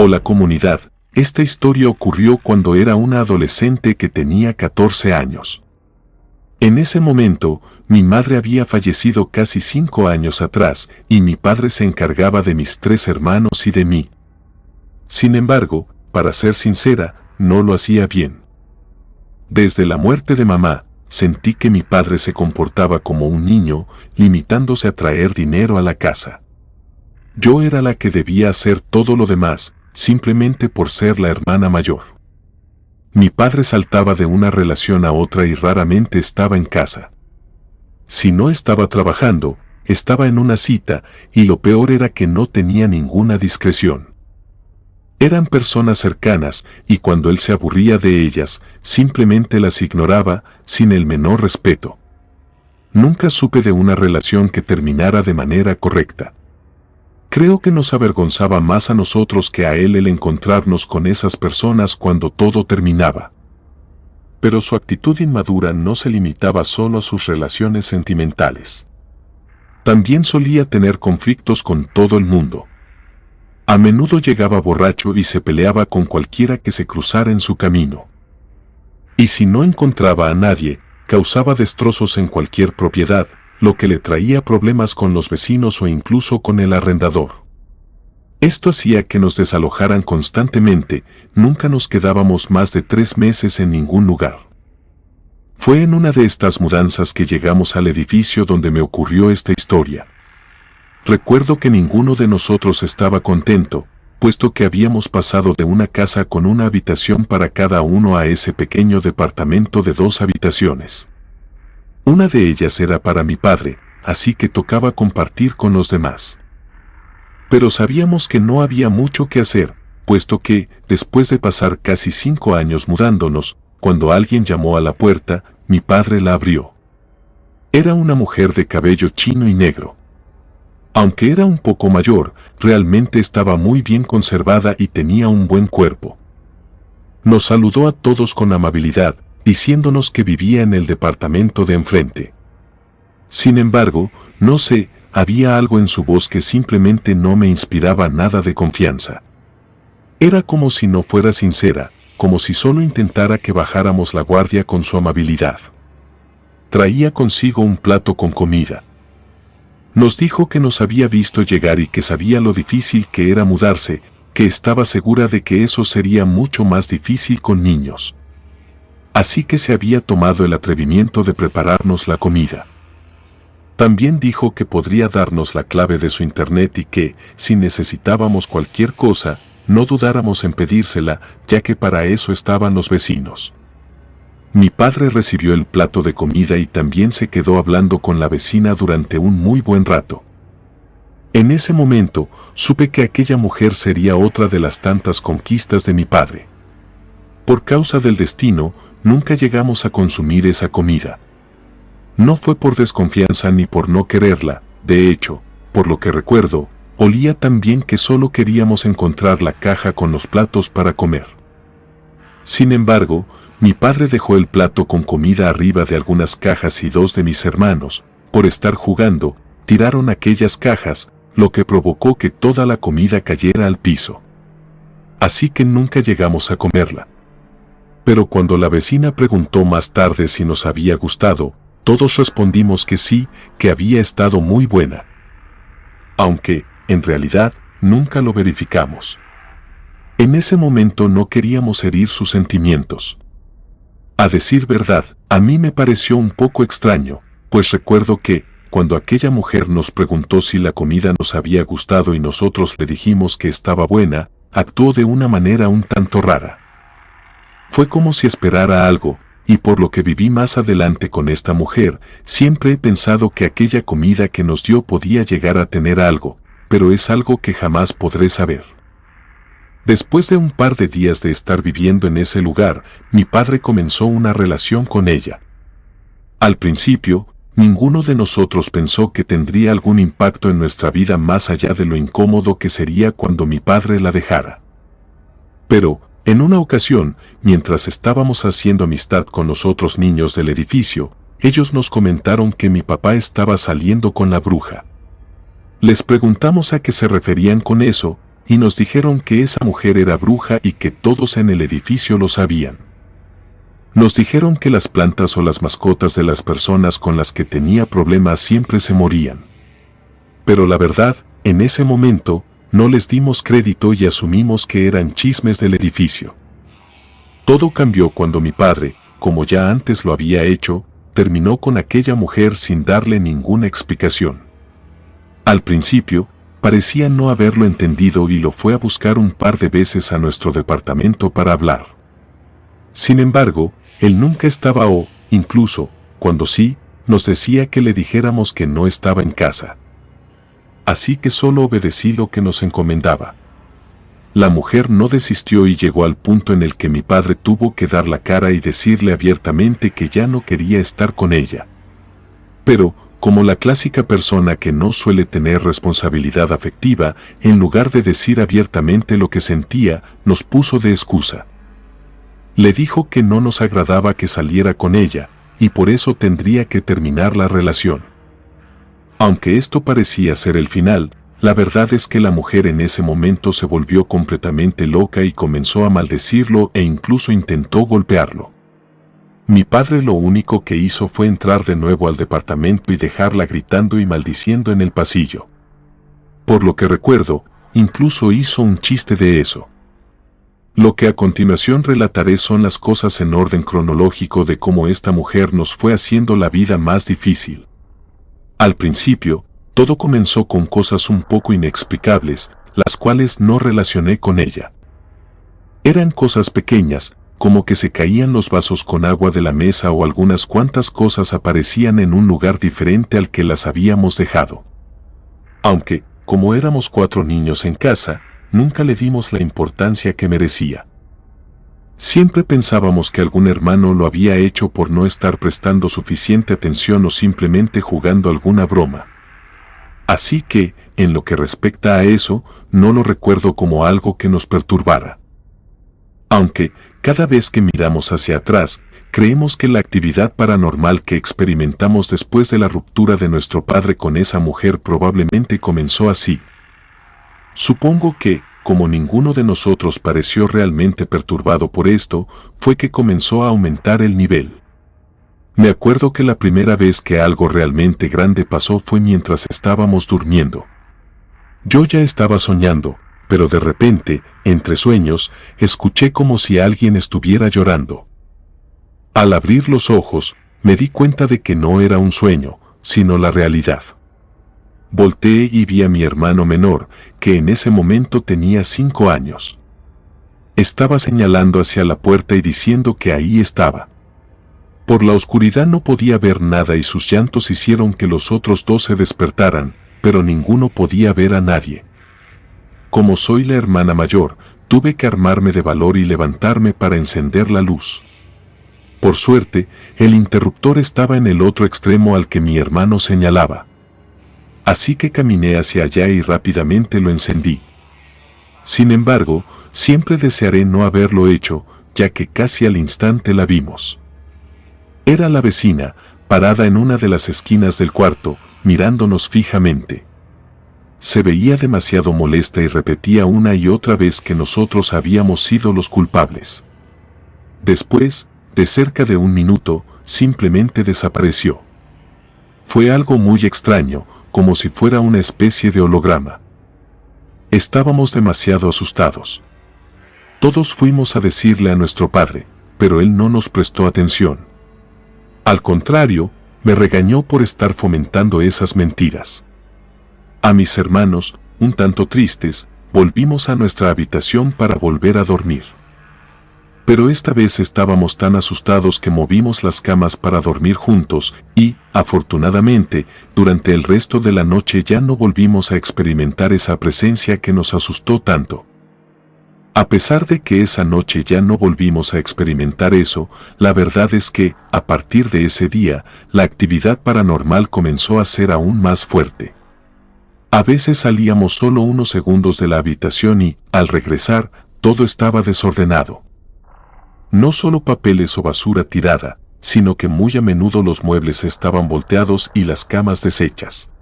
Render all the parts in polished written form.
Hola comunidad, esta historia ocurrió cuando era una adolescente que tenía 14 años. En ese momento, mi madre había fallecido casi 5 años atrás y mi padre se encargaba de mis 3 hermanos y de mí. Sin embargo, para ser sincera, no lo hacía bien. Desde la muerte de mamá, sentí que mi padre se comportaba como un niño, limitándose a traer dinero a la casa. Yo era la que debía hacer todo lo demás, simplemente por ser la hermana mayor. Mi padre saltaba de una relación a otra y raramente estaba en casa. Si no estaba trabajando, estaba en una cita, y lo peor era que no tenía ninguna discreción. Eran personas cercanas, y cuando él se aburría de ellas, simplemente las ignoraba, sin el menor respeto. Nunca supe de una relación que terminara de manera correcta. Creo que nos avergonzaba más a nosotros que a él el encontrarnos con esas personas cuando todo terminaba. Pero su actitud inmadura no se limitaba solo a sus relaciones sentimentales. También solía tener conflictos con todo el mundo. A menudo llegaba borracho y se peleaba con cualquiera que se cruzara en su camino. Y si no encontraba a nadie, causaba destrozos en cualquier propiedad, lo que le traía problemas con los vecinos o incluso con el arrendador. Esto hacía que nos desalojaran constantemente, nunca nos quedábamos más de 3 meses en ningún lugar. Fue en una de estas mudanzas que llegamos al edificio donde me ocurrió esta historia. Recuerdo que ninguno de nosotros estaba contento, puesto que habíamos pasado de una casa con una habitación para cada uno a ese pequeño departamento de 2 habitaciones. Una de ellas era para mi padre, así que tocaba compartir con los demás. Pero sabíamos que no había mucho que hacer, puesto que, después de pasar casi 5 años mudándonos, cuando alguien llamó a la puerta, mi padre la abrió. Era una mujer de cabello chino y negro. Aunque era un poco mayor, realmente estaba muy bien conservada y tenía un buen cuerpo. Nos saludó a todos con amabilidad, diciéndonos que vivía en el departamento de enfrente. Sin embargo, no sé, había algo en su voz que simplemente no me inspiraba nada de confianza. Era como si no fuera sincera, como si solo intentara que bajáramos la guardia con su amabilidad. Traía consigo un plato con comida. Nos dijo que nos había visto llegar y que sabía lo difícil que era mudarse, que estaba segura de que eso sería mucho más difícil con niños. Así que se había tomado el atrevimiento de prepararnos la comida. También dijo que podría darnos la clave de su internet y que, si necesitábamos cualquier cosa, no dudáramos en pedírsela, ya que para eso estaban los vecinos. Mi padre recibió el plato de comida y también se quedó hablando con la vecina durante un muy buen rato. En ese momento, supe que aquella mujer sería otra de las tantas conquistas de mi padre. Por causa del destino, nunca llegamos a consumir esa comida. No fue por desconfianza ni por no quererla, de hecho, por lo que recuerdo, olía tan bien que solo queríamos encontrar la caja con los platos para comer. Sin embargo, mi padre dejó el plato con comida arriba de algunas cajas y 2 de mis hermanos, por estar jugando, tiraron aquellas cajas, lo que provocó que toda la comida cayera al piso. Así que nunca llegamos a comerla. Pero cuando la vecina preguntó más tarde si nos había gustado, todos respondimos que sí, que había estado muy buena. Aunque, en realidad, nunca lo verificamos. En ese momento no queríamos herir sus sentimientos. A decir verdad, a mí me pareció un poco extraño, pues recuerdo que, cuando aquella mujer nos preguntó si la comida nos había gustado y nosotros le dijimos que estaba buena, actuó de una manera un tanto rara. Fue como si esperara algo, y por lo que viví más adelante con esta mujer, siempre he pensado que aquella comida que nos dio podía llegar a tener algo, pero es algo que jamás podré saber. Después de un par de días de estar viviendo en ese lugar, mi padre comenzó una relación con ella. Al principio, ninguno de nosotros pensó que tendría algún impacto en nuestra vida más allá de lo incómodo que sería cuando mi padre la dejara. Pero, en una ocasión, mientras estábamos haciendo amistad con los otros niños del edificio, ellos nos comentaron que mi papá estaba saliendo con la bruja. Les preguntamos a qué se referían con eso, y nos dijeron que esa mujer era bruja y que todos en el edificio lo sabían. Nos dijeron que las plantas o las mascotas de las personas con las que tenía problemas siempre se morían. Pero la verdad, en ese momento, no les dimos crédito y asumimos que eran chismes del edificio. Todo cambió cuando mi padre, como ya antes lo había hecho, terminó con aquella mujer sin darle ninguna explicación. Al principio, parecía no haberlo entendido y lo fue a buscar un par de veces a nuestro departamento para hablar. Sin embargo, él nunca estaba o, incluso, cuando sí, nos decía que le dijéramos que no estaba en casa. Así que solo obedecí lo que nos encomendaba. La mujer no desistió y llegó al punto en el que mi padre tuvo que dar la cara y decirle abiertamente que ya no quería estar con ella. Pero, como la clásica persona que no suele tener responsabilidad afectiva, en lugar de decir abiertamente lo que sentía, nos puso de excusa. Le dijo que no nos agradaba que saliera con ella, y por eso tendría que terminar la relación. Aunque esto parecía ser el final, la verdad es que la mujer en ese momento se volvió completamente loca y comenzó a maldecirlo e incluso intentó golpearlo. Mi padre lo único que hizo fue entrar de nuevo al departamento y dejarla gritando y maldiciendo en el pasillo. Por lo que recuerdo, incluso hizo un chiste de eso. Lo que a continuación relataré son las cosas en orden cronológico de cómo esta mujer nos fue haciendo la vida más difícil. Al principio, todo comenzó con cosas un poco inexplicables, las cuales no relacioné con ella. Eran cosas pequeñas, como que se caían los vasos con agua de la mesa o algunas cuantas cosas aparecían en un lugar diferente al que las habíamos dejado. Aunque, como éramos 4 niños en casa, nunca le dimos la importancia que merecía. Siempre pensábamos que algún hermano lo había hecho por no estar prestando suficiente atención o simplemente jugando alguna broma. Así que, en lo que respecta a eso, no lo recuerdo como algo que nos perturbara. Aunque, cada vez que miramos hacia atrás, creemos que la actividad paranormal que experimentamos después de la ruptura de nuestro padre con esa mujer probablemente comenzó así. Supongo que, como ninguno de nosotros pareció realmente perturbado por esto, fue que comenzó a aumentar el nivel. Me acuerdo que la primera vez que algo realmente grande pasó fue mientras estábamos durmiendo. Yo ya estaba soñando, pero de repente, entre sueños, escuché como si alguien estuviera llorando. Al abrir los ojos, me di cuenta de que no era un sueño, sino la realidad. Volteé y vi a mi hermano menor, que en ese momento tenía 5 años. Estaba señalando hacia la puerta y diciendo que ahí estaba. Por la oscuridad no podía ver nada y sus llantos hicieron que los otros 2 se despertaran, pero ninguno podía ver a nadie. Como soy la hermana mayor, tuve que armarme de valor y levantarme para encender la luz. Por suerte, el interruptor estaba en el otro extremo al que mi hermano señalaba. Así que caminé hacia allá y rápidamente lo encendí. Sin embargo, siempre desearé no haberlo hecho, ya que casi al instante la vimos. Era la vecina, parada en una de las esquinas del cuarto, mirándonos fijamente. Se veía demasiado molesta y repetía una y otra vez que nosotros habíamos sido los culpables. Después, de cerca de 1 minuto, simplemente desapareció. Fue algo muy extraño, como si fuera una especie de holograma. Estábamos demasiado asustados. Todos fuimos a decirle a nuestro padre, pero él no nos prestó atención. Al contrario, me regañó por estar fomentando esas mentiras. A mis hermanos, un tanto tristes, volvimos a nuestra habitación para volver a dormir. Pero esta vez estábamos tan asustados que movimos las camas para dormir juntos y, afortunadamente, durante el resto de la noche ya no volvimos a experimentar esa presencia que nos asustó tanto. A pesar de que esa noche ya no volvimos a experimentar eso, la verdad es que, a partir de ese día, la actividad paranormal comenzó a ser aún más fuerte. A veces salíamos solo unos segundos de la habitación y, al regresar, todo estaba desordenado. No solo papeles o basura tirada, sino que muy a menudo los muebles estaban volteados y las camas deshechas.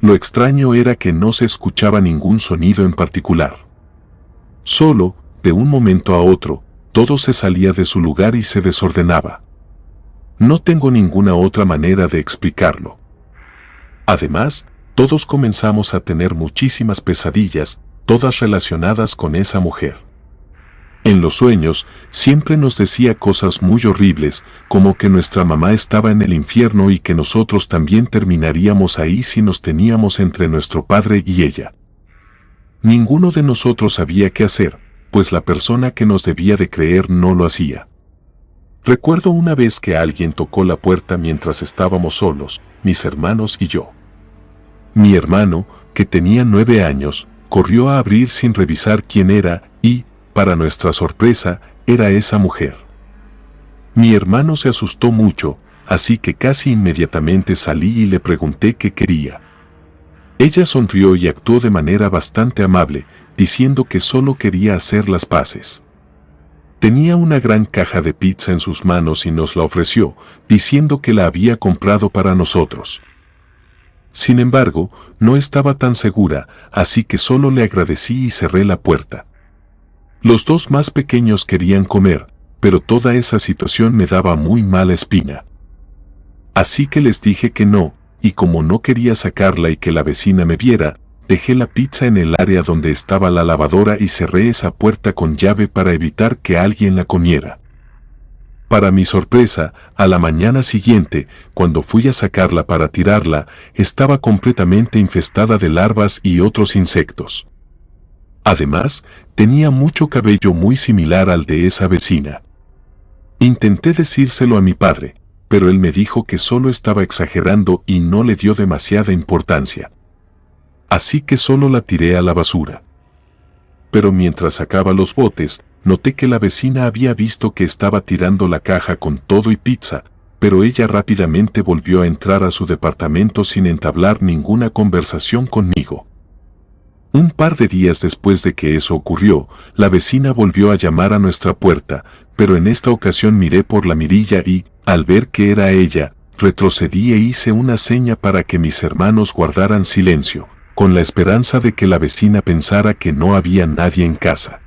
Lo extraño era que no se escuchaba ningún sonido en particular. Solo, de un momento a otro, todo se salía de su lugar y se desordenaba. No tengo ninguna otra manera de explicarlo. Además, todos comenzamos a tener muchísimas pesadillas, todas relacionadas con esa mujer. En los sueños, siempre nos decía cosas muy horribles, como que nuestra mamá estaba en el infierno y que nosotros también terminaríamos ahí si nos teníamos entre nuestro padre y ella. Ninguno de nosotros sabía qué hacer, pues la persona que nos debía de creer no lo hacía. Recuerdo una vez que alguien tocó la puerta mientras estábamos solos, mis hermanos y yo. Mi hermano, que tenía 9 años, corrió a abrir sin revisar quién era y, para nuestra sorpresa, era esa mujer. Mi hermano se asustó mucho, así que casi inmediatamente salí y le pregunté qué quería. Ella sonrió y actuó de manera bastante amable, diciendo que solo quería hacer las paces. Tenía una gran caja de pizza en sus manos y nos la ofreció, diciendo que la había comprado para nosotros. Sin embargo, no estaba tan segura, así que solo le agradecí y cerré la puerta. Los dos más pequeños querían comer, pero toda esa situación me daba muy mala espina. Así que les dije que no, y como no quería sacarla y que la vecina me viera, dejé la pizza en el área donde estaba la lavadora y cerré esa puerta con llave para evitar que alguien la comiera. Para mi sorpresa, a la mañana siguiente, cuando fui a sacarla para tirarla, estaba completamente infestada de larvas y otros insectos. Además, tenía mucho cabello muy similar al de esa vecina. Intenté decírselo a mi padre, pero él me dijo que solo estaba exagerando y no le dio demasiada importancia. Así que solo la tiré a la basura. Pero mientras sacaba los botes, noté que la vecina había visto que estaba tirando la caja con todo y pizza, pero ella rápidamente volvió a entrar a su departamento sin entablar ninguna conversación conmigo. Un par de días después de que eso ocurrió, la vecina volvió a llamar a nuestra puerta, pero en esta ocasión miré por la mirilla y, al ver que era ella, retrocedí e hice una seña para que mis hermanos guardaran silencio, con la esperanza de que la vecina pensara que no había nadie en casa.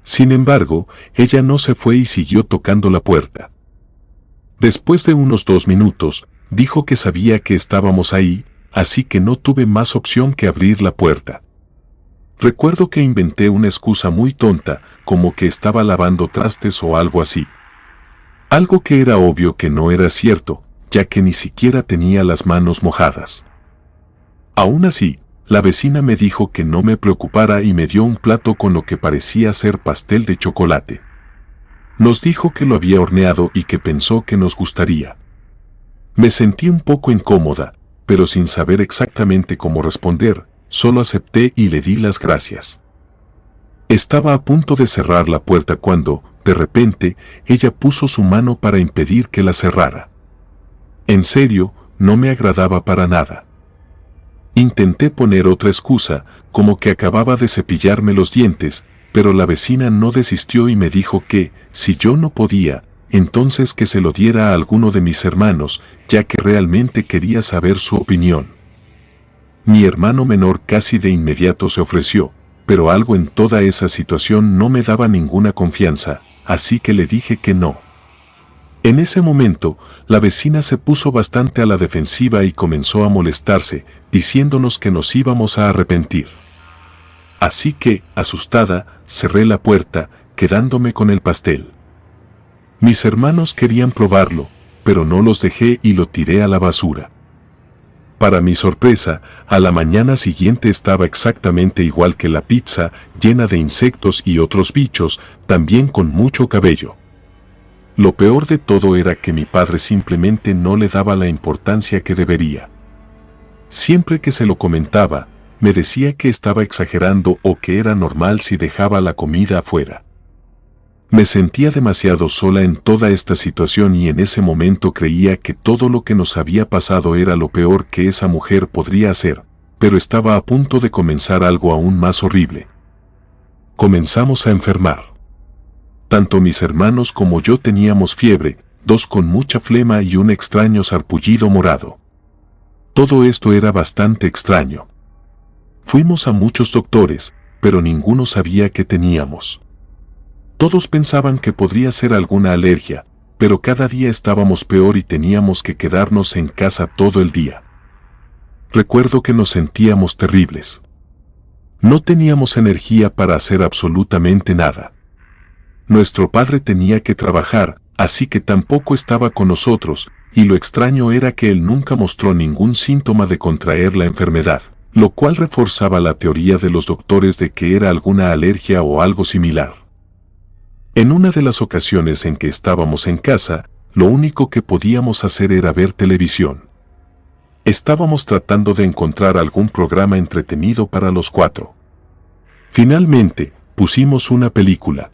Sin embargo, ella no se fue y siguió tocando la puerta. Después de unos 2 minutos, dijo que sabía que estábamos ahí, así que no tuve más opción que abrir la puerta. Recuerdo que inventé una excusa muy tonta, como que estaba lavando trastes o algo así. Algo que era obvio que no era cierto, ya que ni siquiera tenía las manos mojadas. Aún así, la vecina me dijo que no me preocupara y me dio un plato con lo que parecía ser pastel de chocolate. Nos dijo que lo había horneado y que pensó que nos gustaría. Me sentí un poco incómoda, pero sin saber exactamente cómo responder, solo acepté y le di las gracias. Estaba a punto de cerrar la puerta cuando, de repente, ella puso su mano para impedir que la cerrara. En serio, no me agradaba para nada. Intenté poner otra excusa, como que acababa de cepillarme los dientes, pero la vecina no desistió y me dijo que, si yo no podía, entonces que se lo diera a alguno de mis hermanos, ya que realmente quería saber su opinión. Mi hermano menor casi de inmediato se ofreció, pero algo en toda esa situación no me daba ninguna confianza, así que le dije que no. En ese momento, la vecina se puso bastante a la defensiva y comenzó a molestarse, diciéndonos que nos íbamos a arrepentir. Así que, asustada, cerré la puerta, quedándome con el pastel. Mis hermanos querían probarlo, pero no los dejé y lo tiré a la basura. Para mi sorpresa, a la mañana siguiente estaba exactamente igual que la pizza, llena de insectos y otros bichos, también con mucho cabello. Lo peor de todo era que mi padre simplemente no le daba la importancia que debería. Siempre que se lo comentaba, me decía que estaba exagerando o que era normal si dejaba la comida afuera. Me sentía demasiado sola en toda esta situación y en ese momento creía que todo lo que nos había pasado era lo peor que esa mujer podría hacer, pero estaba a punto de comenzar algo aún más horrible. Comenzamos a enfermar. Tanto mis hermanos como yo teníamos fiebre, 2 con mucha flema y un extraño sarpullido morado. Todo esto era bastante extraño. Fuimos a muchos doctores, pero ninguno sabía qué teníamos. Todos pensaban que podría ser alguna alergia, pero cada día estábamos peor y teníamos que quedarnos en casa todo el día. Recuerdo que nos sentíamos terribles. No teníamos energía para hacer absolutamente nada. Nuestro padre tenía que trabajar, así que tampoco estaba con nosotros, y lo extraño era que él nunca mostró ningún síntoma de contraer la enfermedad, lo cual reforzaba la teoría de los doctores de que era alguna alergia o algo similar. En una de las ocasiones en que estábamos en casa, lo único que podíamos hacer era ver televisión. Estábamos tratando de encontrar algún programa entretenido para los cuatro. Finalmente, pusimos una película.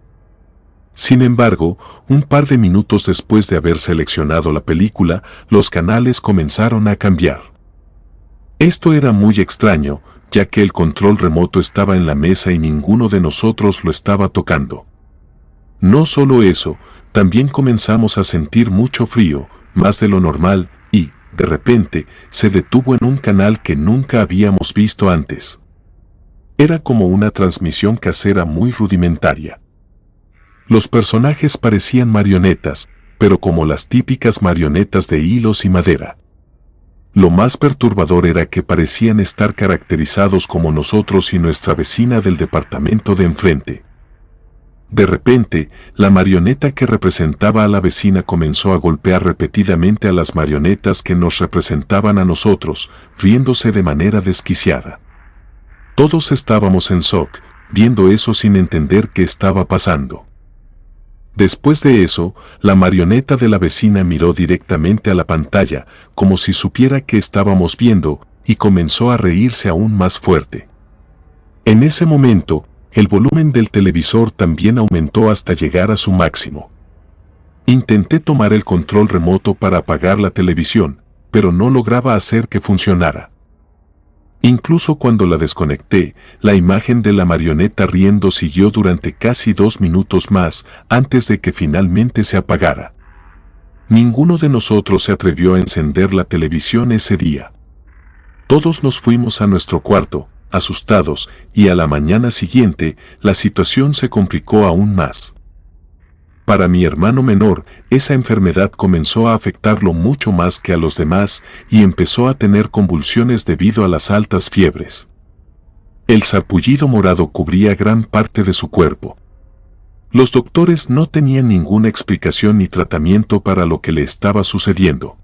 Sin embargo, un par de minutos después de haber seleccionado la película, los canales comenzaron a cambiar. Esto era muy extraño, ya que el control remoto estaba en la mesa y ninguno de nosotros lo estaba tocando. No solo eso, también comenzamos a sentir mucho frío, más de lo normal, y, de repente, se detuvo en un canal que nunca habíamos visto antes. Era como una transmisión casera muy rudimentaria. Los personajes parecían marionetas, pero como las típicas marionetas de hilos y madera. Lo más perturbador era que parecían estar caracterizados como nosotros y nuestra vecina del departamento de enfrente. De repente, la marioneta que representaba a la vecina comenzó a golpear repetidamente a las marionetas que nos representaban a nosotros, riéndose de manera desquiciada. Todos estábamos en shock, viendo eso sin entender qué estaba pasando. Después de eso, la marioneta de la vecina miró directamente a la pantalla, como si supiera qué estábamos viendo, y comenzó a reírse aún más fuerte. En ese momento, el volumen del televisor también aumentó hasta llegar a su máximo. Intenté tomar el control remoto para apagar la televisión, pero no lograba hacer que funcionara. Incluso cuando la desconecté, la imagen de la marioneta riendo siguió durante casi 2 minutos más antes de que finalmente se apagara. Ninguno de nosotros se atrevió a encender la televisión ese día. Todos nos fuimos a nuestro cuarto, asustados, y a la mañana siguiente, la situación se complicó aún más. Para mi hermano menor, esa enfermedad comenzó a afectarlo mucho más que a los demás y empezó a tener convulsiones debido a las altas fiebres. El sarpullido morado cubría gran parte de su cuerpo. Los doctores no tenían ninguna explicación ni tratamiento para lo que le estaba sucediendo.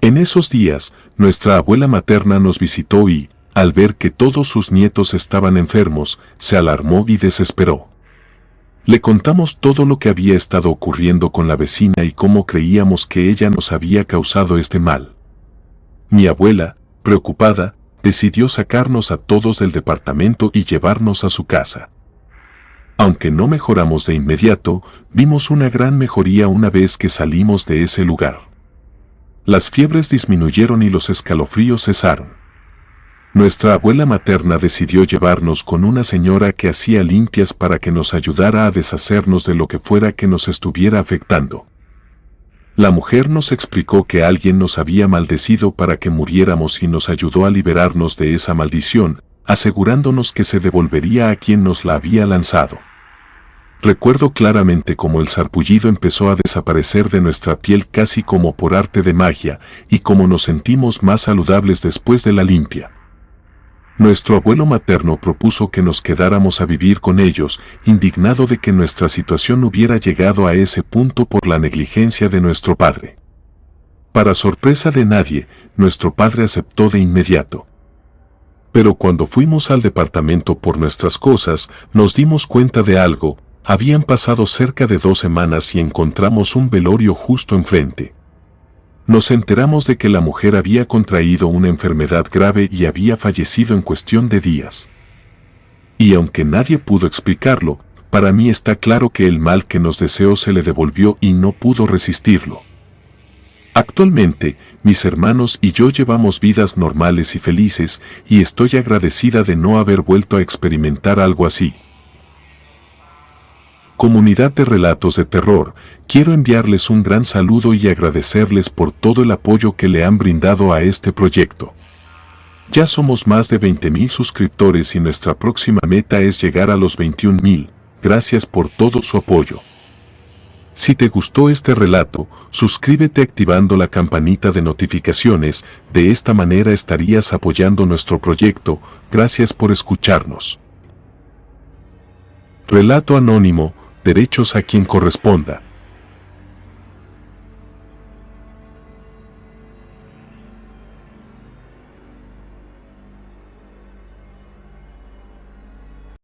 En esos días, nuestra abuela materna nos visitó y, al ver que todos sus nietos estaban enfermos, se alarmó y desesperó. Le contamos todo lo que había estado ocurriendo con la vecina y cómo creíamos que ella nos había causado este mal. Mi abuela, preocupada, decidió sacarnos a todos del departamento y llevarnos a su casa. Aunque no mejoramos de inmediato, vimos una gran mejoría una vez que salimos de ese lugar. Las fiebres disminuyeron y los escalofríos cesaron. Nuestra abuela materna decidió llevarnos con una señora que hacía limpias para que nos ayudara a deshacernos de lo que fuera que nos estuviera afectando. La mujer nos explicó que alguien nos había maldecido para que muriéramos y nos ayudó a liberarnos de esa maldición, asegurándonos que se devolvería a quien nos la había lanzado. Recuerdo claramente cómo el sarpullido empezó a desaparecer de nuestra piel casi como por arte de magia y cómo nos sentimos más saludables después de la limpia. Nuestro abuelo materno propuso que nos quedáramos a vivir con ellos, indignado de que nuestra situación hubiera llegado a ese punto por la negligencia de nuestro padre. Para sorpresa de nadie, nuestro padre aceptó de inmediato. Pero cuando fuimos al departamento por nuestras cosas, nos dimos cuenta de algo. Habían pasado cerca de 2 semanas y encontramos un velorio justo enfrente. Nos enteramos de que la mujer había contraído una enfermedad grave y había fallecido en cuestión de días. Y aunque nadie pudo explicarlo, para mí está claro que el mal que nos deseó se le devolvió y no pudo resistirlo. Actualmente, mis hermanos y yo llevamos vidas normales y felices, y estoy agradecida de no haber vuelto a experimentar algo así. Comunidad de relatos de terror, quiero enviarles un gran saludo y agradecerles por todo el apoyo que le han brindado a este proyecto. Ya somos más de 20.000 suscriptores y nuestra próxima meta es llegar a los 21.000. Gracias por todo su apoyo. Si te gustó este relato, suscríbete activando la campanita de notificaciones, de esta manera estarías apoyando nuestro proyecto. Gracias por escucharnos. Relato anónimo, derechos a quien corresponda.